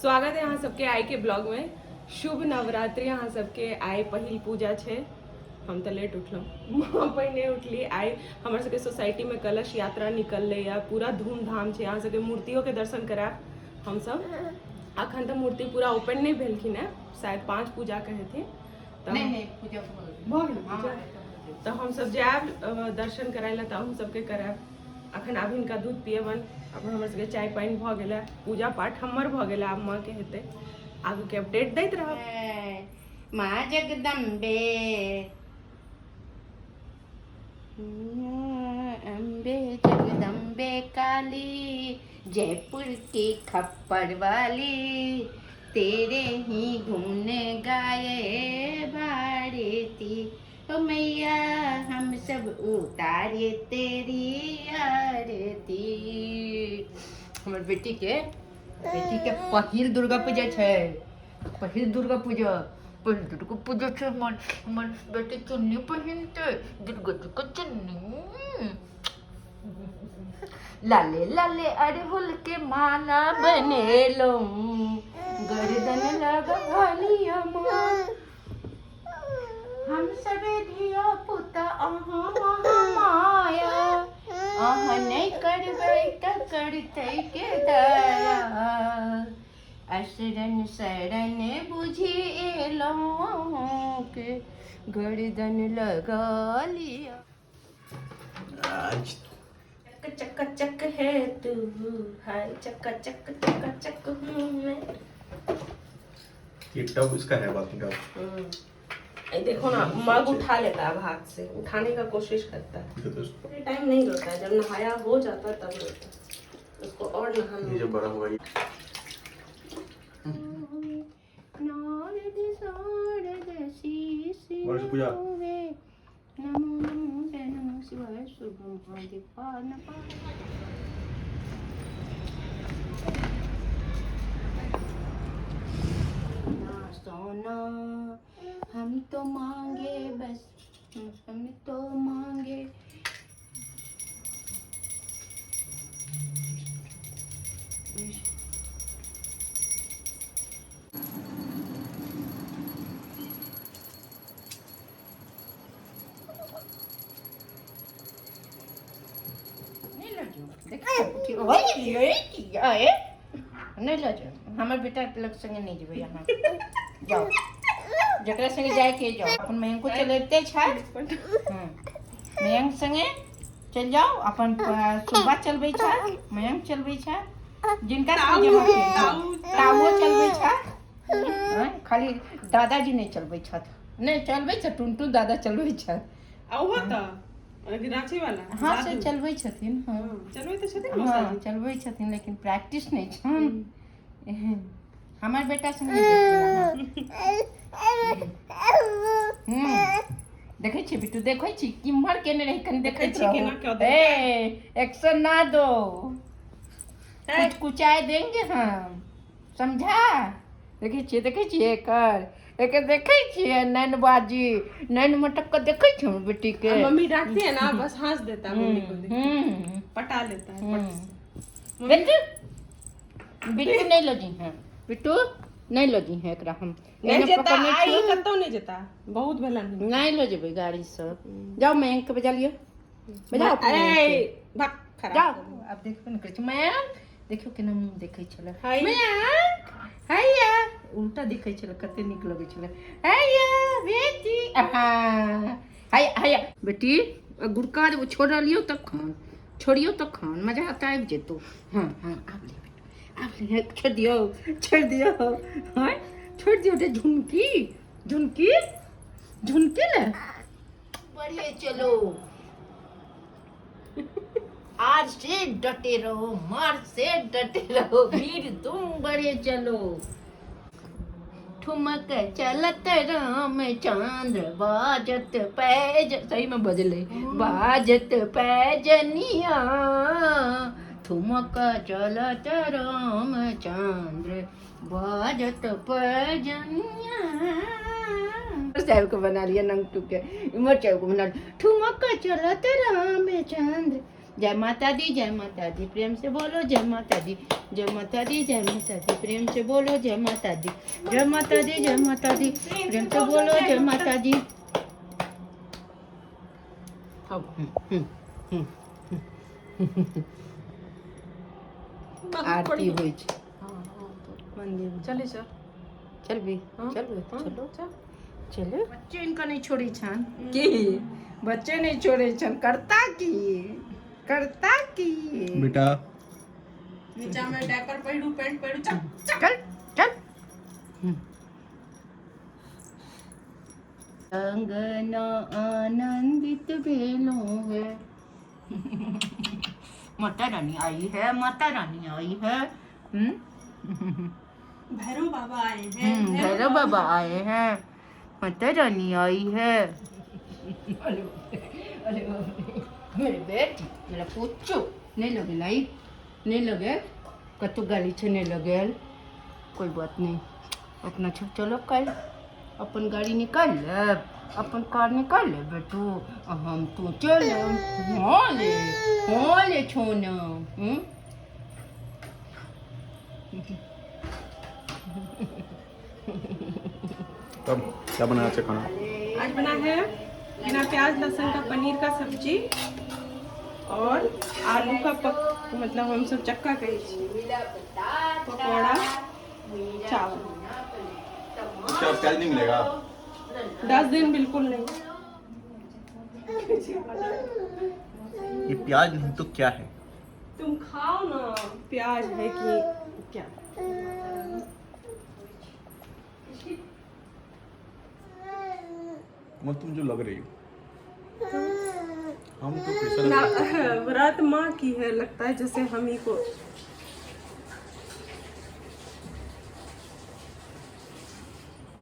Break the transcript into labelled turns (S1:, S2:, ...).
S1: स्वागत है अहाँ सबके आय के ब्लॉग में। शुभ नवरात्रि अहाँ सबके आय पहिल पूजा छे। हम तो लेट उठलहुँ, पहिने उठली। आइ हमर सबके सोसाइटी में कलश यात्रा निकललै या पूरा धूमधाम छे। अहाँ सबके मूर्तियों के दर्शन कराब हम सब। अखन तो मूर्ति पूरा ओपन नहीं भेलखिन है, शायद 5 पूजा के हेथिन।
S2: नहीं पूजा
S1: भऽ गेल। तो हम सब जायब दर्शन कराय ला, हम सबके कराब। अखन आब हिनका दूध पिएबन। अब हमर सबके चाय पानी भ गेल, पूजा पाठ हमर भ गेल, आब माँ के हेतै। आगू के अपडेट दैत रहब।
S2: माँ जगदम्बे अम्बे जगदम्बे काली, जयपुर की खप्पर वाली, तेरे ही घूमने गाए बारेती। ओ मैया हम सब उतारे तेरी आरती। हमर बेटी के पहिल दुर्गा पूजा छै। पहिल दुर्गा पूजा छै। हमर बेटी चुन्नी पहिनते, दुर्गा जी के चुन्नी। लाले लाले अड़हुल के माला बनेलो, गर्दन लगा लिया माँ। हम सबे धिया पुता अहाँ महामाया, अहाँ नहीं करबै त करतै के दया। असरन शरण बुझी एलौं के, गर्दन लगा लिया।
S1: चक चक है तू, हाय चक चक चक चक हूँ मैं।
S3: ये टब इसका है बाकी का।
S1: देखो ना, मग उठा लेता है हाथ से, उठाने का कोशिश करता है। टाइम नहीं रोता है, जब नहाया हो जाता है तब रोता है। उसको और नहाना।
S3: ये जब बड़ा होगा पूजा
S2: सोना हम तो मांगे बस, हम तो मांगे। नहीं लजो, देखिए नहीं लजो। हमार बेटा लग संगे नहीं जेबै यहाँ। जाओ जकरा संगे जाए के जाओ। अपन मयंक को चलते छै। मयंक संगे चल जाओ। अपन सुबह चलबै छै, मयंक चलबै छै। जिनका संगे ताऊ चलबै छै। खाली दादाजी नहीं चलबै छथि। नहीं चलबै छै, टुनटुन दादा चलबै छथि।
S1: आउ त रांची वाला
S2: हाँ से चलबै छथिन। हाँ
S1: चलबै त छथिन।
S2: हाँ चलबै छथिन, लेकिन प्रैक्टिस नहीं छन। हमार बेटा संगे देखै छी बिट्टू, देखै छी किम्हर केने रही, कनी देखै छी
S1: केना क्यों दे।
S2: ए एक्शन ना दो, कुछ कुचाए देंगे हम, समझा। देखै छी एकर देखै छियै नैनबाजी, नैन मटक के देखै छी हमर बेटी के।
S1: मम्मी डांटती है ना, बस हंस देता है मम्मी को देख, पटा लेता है पट से।
S2: बिट्टू नहीं लगी है, बिट्टू नहीं लगी है एकरा। हम
S1: नहीं जेता, आई कतौ नहीं जेता, बहुत भेलन
S2: नहीं ले जेबै गाड़ी से। जाओ मयंक के बजा लियो, बजाओ।
S1: अरे भाग खराब।
S2: जाओ अब देखबे न करै छी। मयंक देखियो केना मुंह देखै छले।
S1: हाय
S2: मयंक हैया उल्टा दिखै छले, कते नीक लगै छले। हैया बेटी, हैया बेटी गुड़का देबो। छोड़ लियो तखन, छोड़ियो तखन मजा आता आबि जेतौ। हाँ आब ले बेटा, आब ले। छोड़ दियो हाँ छोड़ दियो रे। झुनकी ले बढ़िया। चलो आज से डटे रहो, मार से डटे रहो वीर तुम बड़े। चलो ठुमक चलत राम चंद्र, बाजत पैज, सही में बजले, बाजत पैजनिया। ठुमक चलत राम चंद्र, बाजत पैजनिया। साहब को बना लिया नंगटू के, इमर को बना लिया। ठुमक चलत राम चंद्र, जय माता दी, जय माता दी, प्रेम से बोलो जय माता दी, जय माता दी, जय माता दी, प्रेम से बोलो जय माता दी, जय माता दी, जय माता दी, प्रेम से बोलो जय माता दी। आरती हुई छे मंदिर में।
S1: चले चल
S2: चल भी
S1: हाँ,
S2: चल बे,
S1: हाँ,
S2: चलो
S1: चल।
S2: चलो। बच्चे इनका नहीं छोड़ी छन की, बच्चे नहीं छोड़े छन, करता की
S3: बेटा
S1: नीचा में डायपर पहनू, पैंट पहनू, चल
S2: चल चल। अंगना आनंदित भेलो है। माता रानी आई है, माता रानी आई है।
S1: भैरव बाबा आए हैं,
S2: भैरव बाबा आए हैं, माता रानी आई है। अरे मेरे बेटी, मेरा पुच्चू नहीं लगे लाई, नहीं लगे कतु गाली छे, नहीं लगे। कोई बात नहीं, अपना चलो कल अपन गाड़ी निकाल ले, अपन कार निकाल ले बेटू, हम तू चल। हाँ ले छोना।
S3: तब क्या बनाया अच्छा खाना?
S1: आज बना है बिना प्याज लहसुन का पनीर का सब्जी और आलू का मतलब हम सब चक्का कही पकौड़ा, चावल।
S3: क्या प्याज नहीं मिलेगा?
S1: 10 दिन बिल्कुल नहीं।
S3: ये प्याज नहीं तो क्या है?
S1: तुम खाओ ना, प्याज है कि क्या?
S3: मत तुम जो लग रही हो, हम तो कैसा लग
S1: ना
S3: रहे हैं?
S1: व्रत माँ की है, लगता है जैसे हम ही को